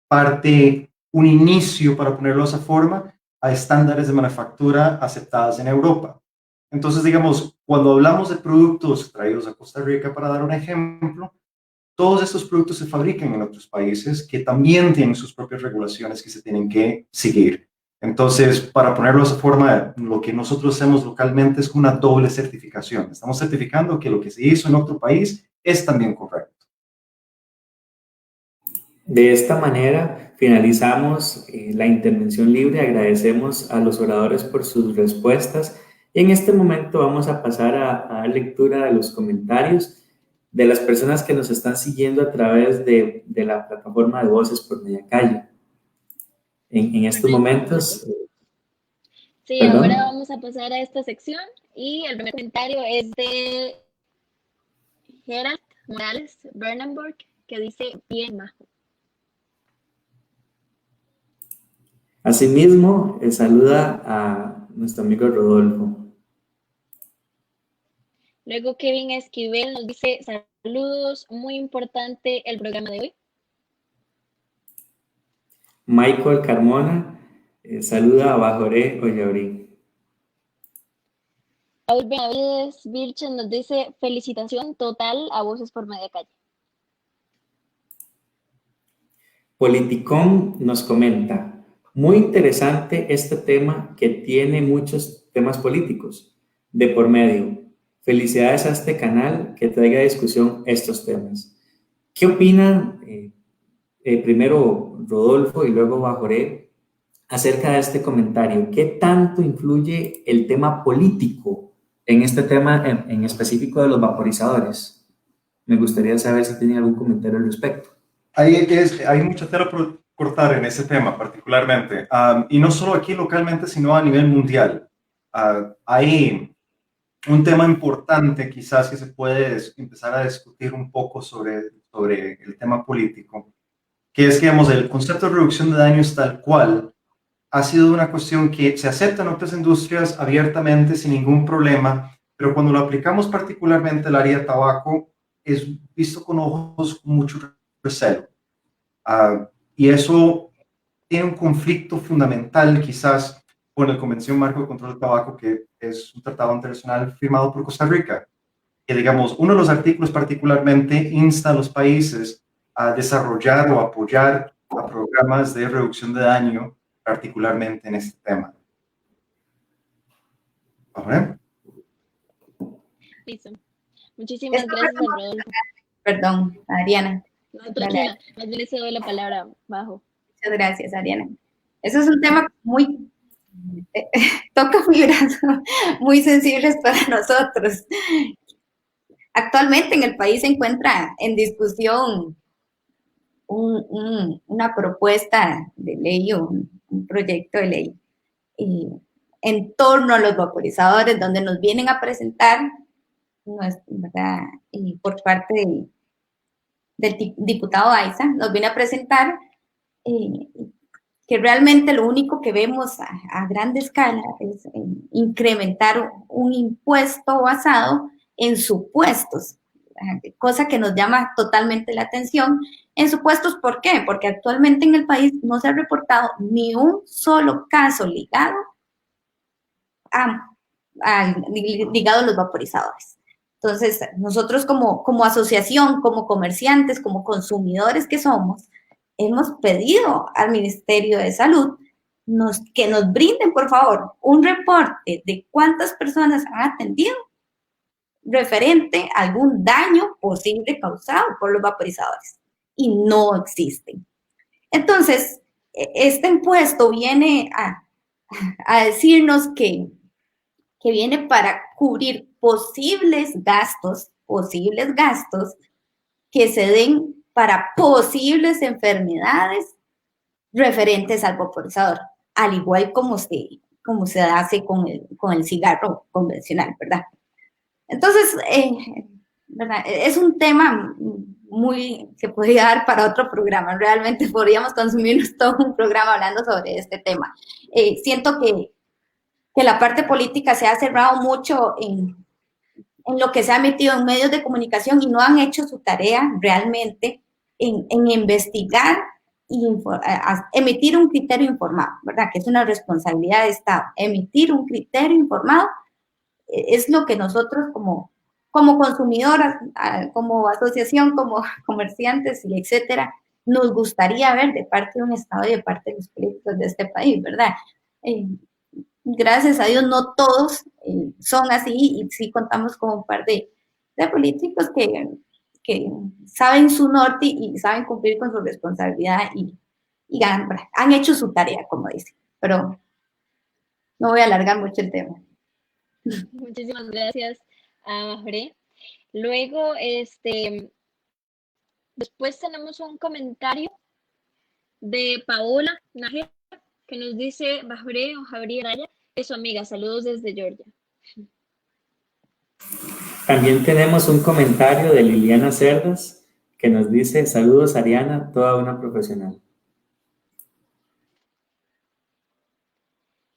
parte un inicio, para ponerlo de esa forma, a estándares de manufactura aceptadas en Europa. Entonces, digamos, cuando hablamos de productos traídos a Costa Rica, para dar un ejemplo, todos estos productos se fabrican en otros países que también tienen sus propias regulaciones que se tienen que seguir. Entonces, para ponerlo de esa forma, lo que nosotros hacemos localmente es una doble certificación. Estamos certificando que lo que se hizo en otro país es también correcto. De esta manera finalizamos la intervención libre. Agradecemos a los oradores por sus respuestas. En este momento vamos a pasar a dar lectura de los comentarios de las personas que nos están siguiendo a través de la plataforma de Voces por Mediacalle. En estos momentos, Sí, perdón. ahora vamos a pasar a esta sección y el primer comentario es de Gerald Morales Bernenberg, que dice: bien, majo. Asimismo, saluda a nuestro amigo Rodolfo. Luego Kevin Esquivel nos dice: saludos, muy importante el programa de hoy. Michael Carmona saluda a Bajoré Ollabrí. Raúl Benavides Vilches nos dice: felicitación total a Voces por Mediacalle. Politicón nos comenta: muy interesante este tema que tiene muchos temas políticos de por medio. Felicidades a este canal que traiga a discusión estos temas. ¿Qué opinan primero Rodolfo y luego Bajoré acerca de este comentario? ¿Qué tanto influye el tema político en este tema en específico de los vaporizadores? Me gustaría saber si tienen algún comentario al respecto. Hay mucha tela por cortar en ese tema particularmente, y no solo aquí localmente, sino a nivel mundial. Hay un tema importante quizás que se puede empezar a discutir un poco sobre el tema político, que es que, digamos, el concepto de reducción de daños tal cual ha sido una cuestión que se acepta en otras industrias abiertamente sin ningún problema, pero cuando lo aplicamos particularmente al área de tabaco, es visto con ojos con mucho recelo. Y eso tiene un conflicto fundamental quizás con la Convención Marco de Control del Tabaco, que es un tratado internacional firmado por Costa Rica, que digamos, uno de los artículos particularmente insta a los países a desarrollar o apoyar a programas de reducción de daño, particularmente en este tema. ¿Ahora? Listo. Muchísimas gracias, Rodolfo. Perdón, Adriana. No, tranquila, más bien le doy la palabra bajo. Muchas gracias, Ariana. Eso es un tema muy, toca fibras muy sensibles para nosotros. Actualmente en el país se encuentra en discusión una propuesta de ley o un proyecto de ley en torno a los vaporizadores, donde nos vienen a presentar, ¿verdad? Y por parte del diputado Aiza, nos viene a presentar que realmente lo único que vemos a gran escala es incrementar un impuesto basado en supuestos, cosa que nos llama totalmente la atención. En supuestos, ¿por qué? Porque actualmente en el país no se ha reportado ni un solo caso ligado a los vaporizadores. Entonces, nosotros como asociación, como comerciantes, como consumidores que somos, hemos pedido al Ministerio de Salud que nos brinden, por favor, un reporte de cuántas personas han atendido referente a algún daño posible causado por los vaporizadores. Y no existen. Entonces, este impuesto viene a decirnos que viene para cubrir posibles gastos que se den para posibles enfermedades referentes al vaporizador, al igual como se hace con el cigarro convencional, ¿verdad? Entonces, ¿verdad? Es un tema que podría dar para otro programa. Realmente podríamos consumirnos todo un programa hablando sobre este tema. Siento que la parte política se ha cerrado mucho en lo que se ha metido en medios de comunicación y no han hecho su tarea realmente en investigar y emitir un criterio informado, ¿verdad? Que es una responsabilidad de Estado. Emitir un criterio informado es lo que nosotros como consumidoras, como asociación, como comerciantes y etcétera, nos gustaría ver de parte de un Estado y de parte de los políticos de este país, ¿verdad? Gracias a Dios no todos son así y sí contamos con un par de políticos que saben su norte y saben cumplir con su responsabilidad y han hecho su tarea, como dicen, pero no voy a alargar mucho el tema. Muchísimas gracias a Jorge. Luego, después tenemos un comentario de Paola Nájera que nos dice Bajre o Javier Araya, es su amiga. Saludos desde Georgia. También tenemos un comentario de Liliana Cerdas que nos dice saludos Ariana, toda una profesional.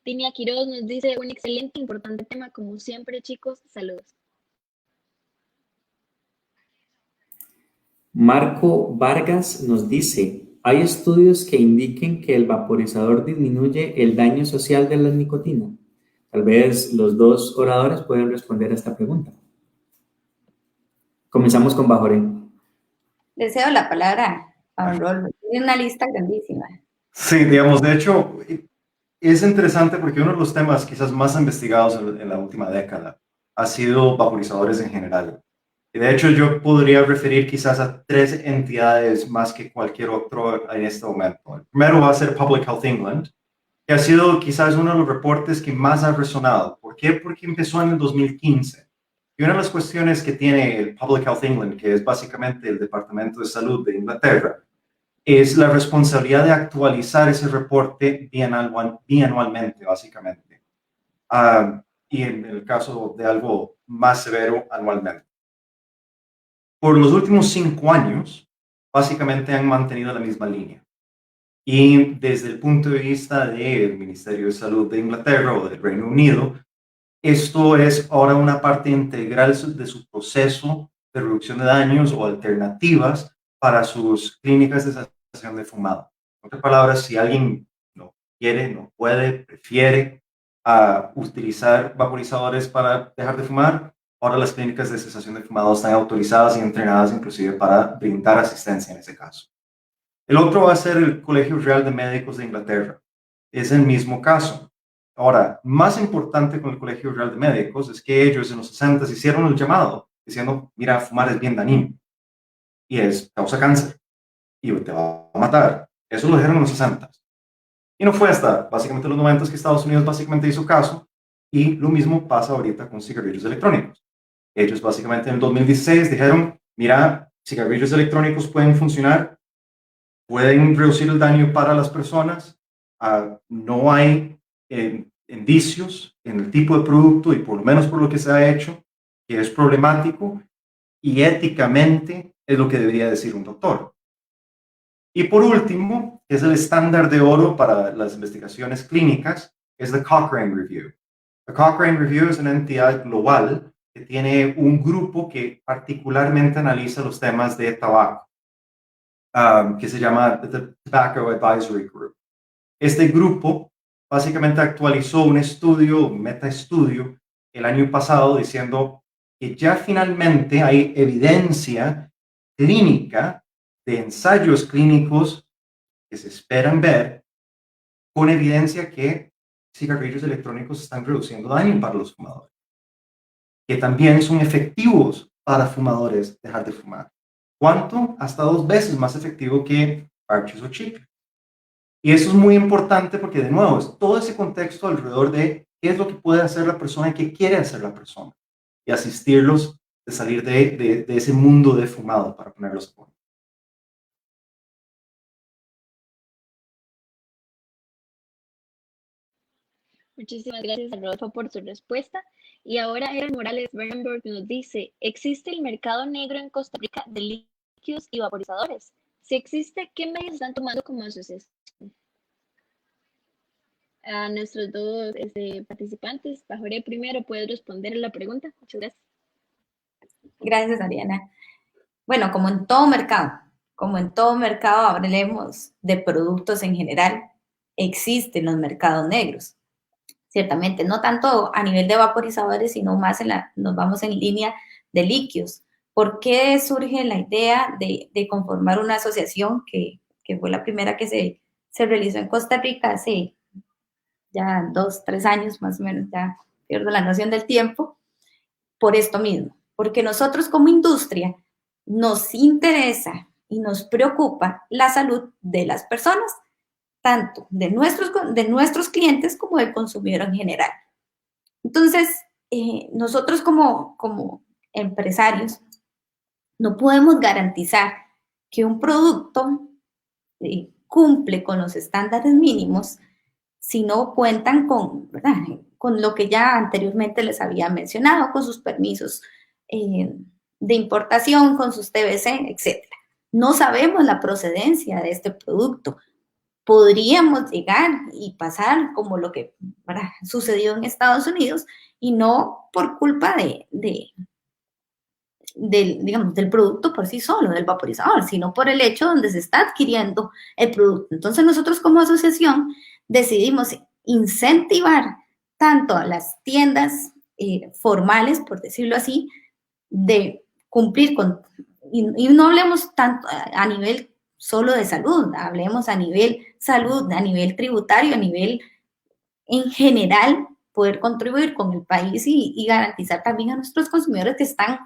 Tinia Quiroz nos dice un excelente, importante tema como siempre, chicos. Saludos. Marco Vargas nos dice, ¿hay estudios que indiquen que el vaporizador disminuye el daño social de la nicotina? Tal vez los dos oradores pueden responder a esta pregunta. Comenzamos con Bajoré. Le cedo la palabra a Rolf. Tiene una lista grandísima. Sí, digamos, de hecho, es interesante porque uno de los temas quizás más investigados en la última década ha sido vaporizadores en general. Y de hecho yo podría referir quizás a 3 entidades más que cualquier otro en este momento. El primero va a ser Public Health England, que ha sido quizás uno de los reportes que más ha resonado. ¿Por qué? Porque empezó en el 2015. Y una de las cuestiones que tiene el Public Health England, que es básicamente el Departamento de Salud de Inglaterra, es la responsabilidad de actualizar ese reporte bianualmente, básicamente. Y en el caso de algo más severo, anualmente. Por los últimos 5 años, básicamente han mantenido la misma línea. Y desde el punto de vista del Ministerio de Salud de Inglaterra o del Reino Unido, esto es ahora una parte integral de su proceso de reducción de daños o alternativas para sus clínicas de cesación de fumado. En otras palabras, si alguien no quiere, no puede, prefiere utilizar vaporizadores para dejar de fumar, ahora las clínicas de cesación de fumado están autorizadas y entrenadas inclusive para brindar asistencia en ese caso. El otro va a ser el Colegio Real de Médicos de Inglaterra. Es el mismo caso. Ahora, más importante con el Colegio Real de Médicos es que ellos en los 60 hicieron el llamado diciendo, mira, fumar es bien dañino y causa cáncer y te va a matar. Eso lo dijeron en los 60. Y no fue hasta básicamente los 90 que Estados Unidos básicamente hizo caso, y lo mismo pasa ahorita con cigarrillos electrónicos. Ellos básicamente en el 2016 dijeron, mira, cigarrillos electrónicos pueden funcionar, pueden reducir el daño para las personas, no hay indicios en el tipo de producto y por lo menos por lo que se ha hecho que es problemático, y éticamente es lo que debería decir un doctor. Y por último, es el estándar de oro para las investigaciones clínicas, es the Cochrane Review. The Cochrane Review es una entidad global que tiene un grupo que particularmente analiza los temas de tabaco, que se llama the Tobacco Advisory Group. Este grupo básicamente actualizó un estudio, un metaestudio, el año pasado diciendo que ya finalmente hay evidencia clínica de ensayos clínicos que se esperan ver con evidencia que cigarrillos electrónicos están reduciendo daño para los fumadores, que también son efectivos para fumadores dejar de fumar. ¿Cuánto? Hasta 2 veces más efectivo que parches o chicle. Y eso es muy importante porque, de nuevo, es todo ese contexto alrededor de qué es lo que puede hacer la persona y qué quiere hacer la persona, y asistirlos de salir de ese mundo de fumado, para ponerlos a punto. Muchísimas gracias, Rodolfo, por su respuesta. Y ahora Eran Morales Berenberg nos dice, ¿existe el mercado negro en Costa Rica de líquidos y vaporizadores? Si existe, ¿qué medios están tomando como asociación? A nuestros dos participantes, Bajoré primero, ¿puedes responder a la pregunta? Muchas gracias. Gracias, Ariana. Bueno, como en todo mercado hablemos de productos en general, existen los mercados negros. Ciertamente, no tanto a nivel de vaporizadores, sino más nos vamos en línea de líquidos. ¿Por qué surge la idea de conformar una asociación que fue la primera que se realizó en Costa Rica hace ya 2, 3 años más o menos, ya pierdo la noción del tiempo, por esto mismo? Porque nosotros como industria nos interesa y nos preocupa la salud de las personas, tanto de nuestros clientes como del consumidor en general. Entonces, nosotros como empresarios no podemos garantizar que un producto cumple con los estándares mínimos si no cuentan con lo que ya anteriormente les había mencionado, con sus permisos de importación, con sus TBC, etc. No sabemos la procedencia de este producto. Podríamos llegar y pasar como lo que sucedió en Estados Unidos, y no por culpa del producto por sí solo, del vaporizador, sino por el hecho donde se está adquiriendo el producto. Entonces nosotros como asociación decidimos incentivar tanto a las tiendas formales, por decirlo así, de cumplir y no hablemos tanto a nivel solo de salud, hablemos a nivel salud, a nivel tributario, a nivel en general, poder contribuir con el país y garantizar también a nuestros consumidores que están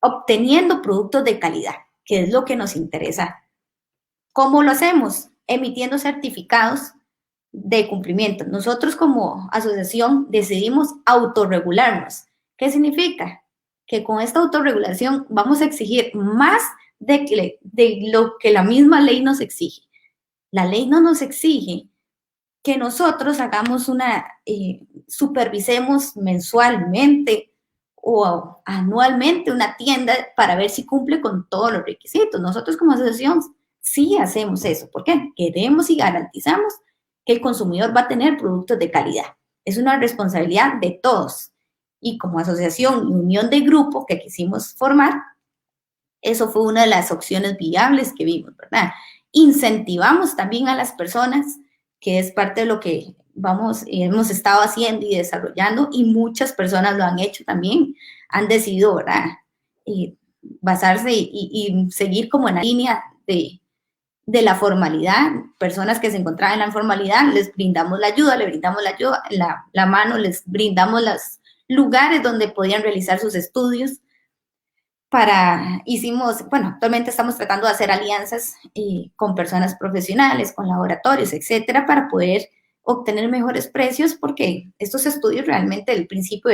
obteniendo productos de calidad, que es lo que nos interesa. ¿Cómo lo hacemos? Emitiendo certificados de cumplimiento. Nosotros como asociación decidimos autorregularnos. ¿Qué significa? Que con esta autorregulación vamos a exigir más de lo que la misma ley nos exige. La ley no nos exige que nosotros hagamos supervisemos mensualmente o anualmente una tienda para ver si cumple con todos los requisitos. Nosotros como asociación sí hacemos eso. ¿Por qué? Queremos y garantizamos que el consumidor va a tener productos de calidad. Es una responsabilidad de todos. Y como asociación y unión de grupo que quisimos formar, eso fue una de las opciones viables que vimos, ¿verdad? Incentivamos también a las personas, que es parte de lo que hemos estado haciendo y desarrollando, y muchas personas lo han hecho también, han decidido, ¿verdad? Basarse y seguir como en la línea de la formalidad. Personas que se encontraban en la informalidad, les brindamos la ayuda, le brindamos la mano, les brindamos los lugares donde podían realizar sus estudios. Actualmente estamos tratando de hacer alianzas con personas profesionales, con laboratorios, etcétera, para poder obtener mejores precios, porque estos estudios realmente al principio,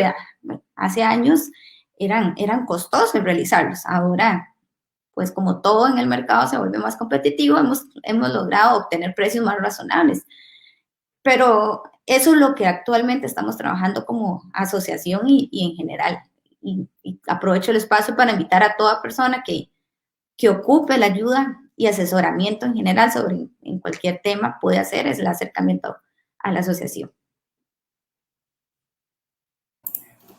hace años, eran costosos realizarlos. Ahora, pues como todo en el mercado se vuelve más competitivo, hemos logrado obtener precios más razonables. Pero eso es lo que actualmente estamos trabajando como asociación y en general. Y aprovecho el espacio para invitar a toda persona que ocupe la ayuda y asesoramiento en general en cualquier tema, puede hacer el acercamiento a la asociación.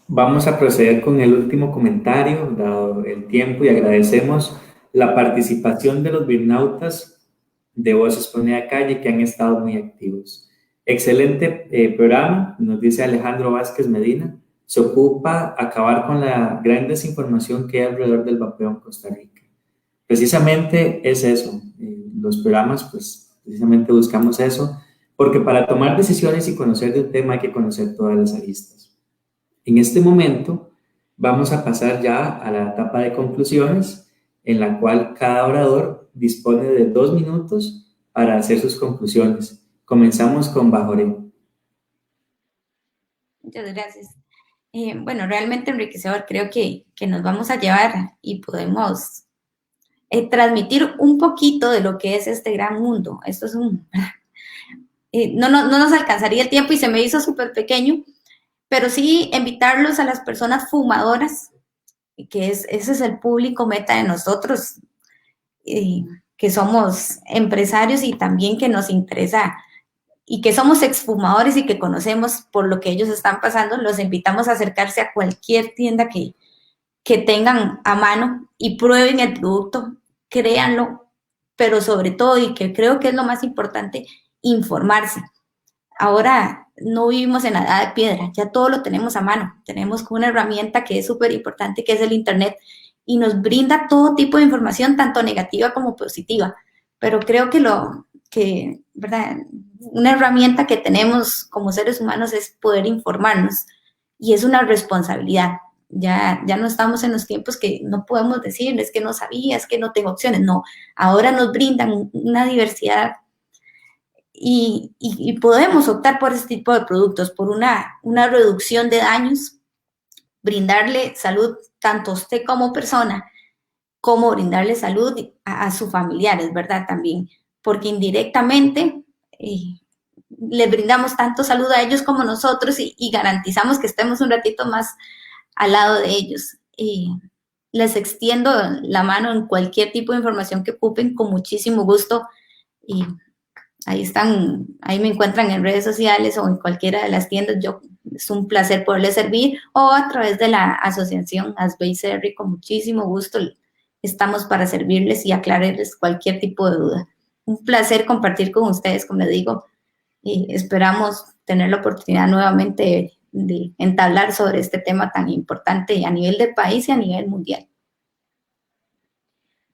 Vamos a proceder con el último comentario, dado el tiempo, y agradecemos la participación de los Birnautas de Voces por Media Calle, que han estado muy activos. Excelente programa, nos dice Alejandro Vázquez Medina. Se ocupa acabar con la gran desinformación que hay alrededor del vapeo en Costa Rica. Precisamente es eso, los programas, pues precisamente buscamos eso, porque para tomar decisiones y conocer de un tema hay que conocer todas las aristas. En este momento vamos a pasar ya a la etapa de conclusiones, en la cual cada orador dispone de 2 minutos para hacer sus conclusiones. Comenzamos con Bajoré. Muchas gracias. Realmente enriquecedor, creo que nos vamos a llevar y podemos transmitir un poquito de lo que es este gran mundo. Esto es no nos alcanzaría el tiempo y se me hizo súper pequeño, pero sí invitarlos a las personas fumadoras, que ese es el público meta de nosotros, que somos empresarios y también que nos interesa y que somos exfumadores y que conocemos por lo que ellos están pasando. Los invitamos a acercarse a cualquier tienda que tengan a mano y prueben el producto, créanlo, pero sobre todo, y que creo que es lo más importante, informarse. Ahora no vivimos en la edad de piedra, ya todo lo tenemos a mano. Tenemos una herramienta que es súper importante, que es el Internet, y nos brinda todo tipo de información, tanto negativa como positiva. Pero creo que ¿verdad? Una herramienta que tenemos como seres humanos es poder informarnos, y es una responsabilidad. Ya no estamos en los tiempos que no podemos decir, es que no sabía, es que no tengo opciones. No, ahora nos brindan una diversidad y podemos optar por este tipo de productos, por una reducción de daños, brindarle salud tanto a usted como persona, como brindarle salud a sus familiares, ¿verdad? También, porque indirectamente les brindamos tanto salud a ellos como nosotros y garantizamos que estemos un ratito más al lado de ellos. Les extiendo la mano en cualquier tipo de información que ocupen, con muchísimo gusto. Y ahí me encuentran en redes sociales o en cualquiera de las tiendas. Es un placer poderles servir, o a través de la asociación Asbei Cerri, con muchísimo gusto estamos para servirles y aclararles cualquier tipo de duda. Un placer compartir con ustedes, como les digo, y esperamos tener la oportunidad nuevamente de entablar sobre este tema tan importante a nivel del país y a nivel mundial.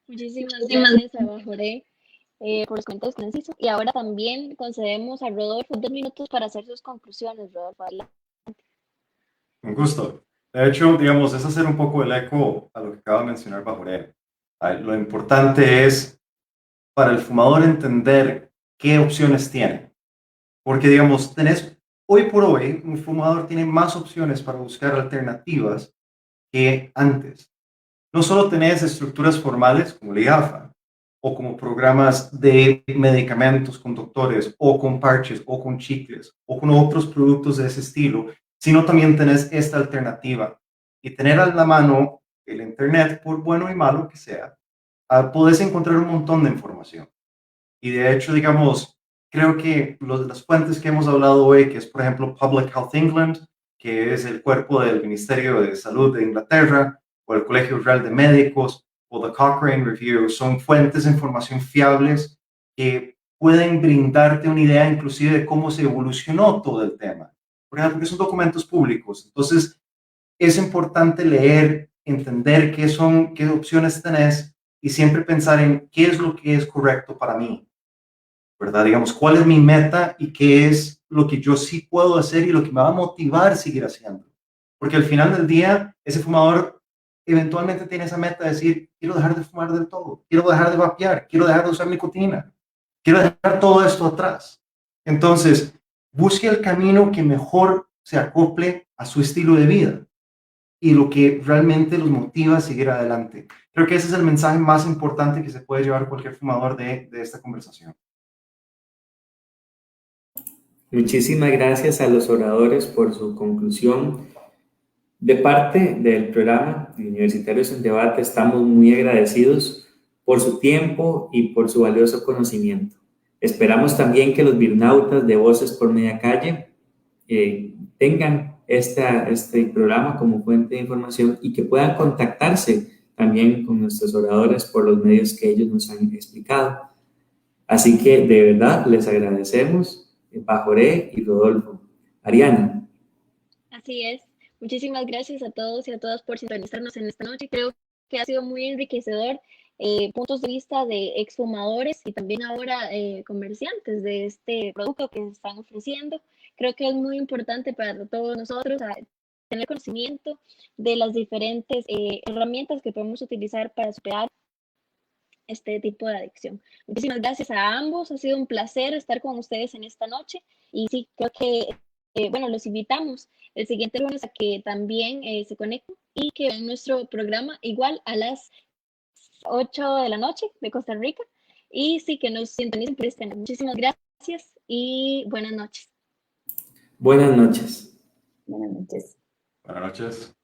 Muchísimas gracias a Bajoré por los comentarios que nos hizo. Y ahora también concedemos a Rodolfo 2 minutos para hacer sus conclusiones. Rodolfo, adelante. Un gusto. De hecho, digamos, es hacer un poco el eco a lo que acaba de mencionar Bajoré. Lo importante es para el fumador entender qué opciones tiene. Porque, digamos, hoy por hoy, un fumador tiene más opciones para buscar alternativas que antes. No solo tenés estructuras formales como la IAFA, o como programas de medicamentos con doctores, o con parches, o con chicles, o con otros productos de ese estilo, sino también tenés esta alternativa y tener a la mano el Internet, por bueno y malo que sea, puedes encontrar un montón de información. Y de hecho, digamos, creo que las fuentes que hemos hablado hoy, que es por ejemplo Public Health England, que es el cuerpo del Ministerio de Salud de Inglaterra, o el Colegio Real de Médicos, o The Cochrane Review, son fuentes de información fiables que pueden brindarte una idea inclusive de cómo se evolucionó todo el tema. Por ejemplo, porque son documentos públicos. Entonces, es importante leer, entender qué opciones tenés y siempre pensar en qué es lo que es correcto para mí, ¿verdad? Digamos, cuál es mi meta y qué es lo que yo sí puedo hacer y lo que me va a motivar a seguir haciendo. Porque al final del día, ese fumador eventualmente tiene esa meta de decir, quiero dejar de fumar del todo, quiero dejar de vapear, quiero dejar de usar nicotina, quiero dejar todo esto atrás. Entonces, busque el camino que mejor se acople a su estilo de vida y lo que realmente los motiva a seguir adelante. Creo que ese es el mensaje más importante que se puede llevar cualquier fumador de esta conversación. Muchísimas gracias a los oradores por su conclusión. De parte del programa de Universitarios en Debate, estamos muy agradecidos por su tiempo y por su valioso conocimiento. Esperamos también que los birnautas de Voces por Media Calle tengan este programa como fuente de información y que puedan contactarse también con nuestros oradores por los medios que ellos nos han explicado. Así que de verdad les agradecemos, Bajoré y Rodolfo. Ariana. Así es. Muchísimas gracias a todos y a todas por sintonizarnos en esta noche. Creo que ha sido muy enriquecedor puntos de vista de exfumadores y también ahora comerciantes de este producto que están ofreciendo. Creo que es muy importante para todos nosotros tener conocimiento de las diferentes herramientas que podemos utilizar para superar este tipo de adicción. Muchísimas gracias a ambos. Ha sido un placer estar con ustedes en esta noche. Y sí, creo que, bueno, los invitamos el siguiente lunes a que también se conecten y que vean nuestro programa igual a las 8 de la noche de Costa Rica. Y sí, que nos sintonicen por este canal. Muchísimas gracias y buenas noches. Buenas noches. Buenas noches. Buenas noches.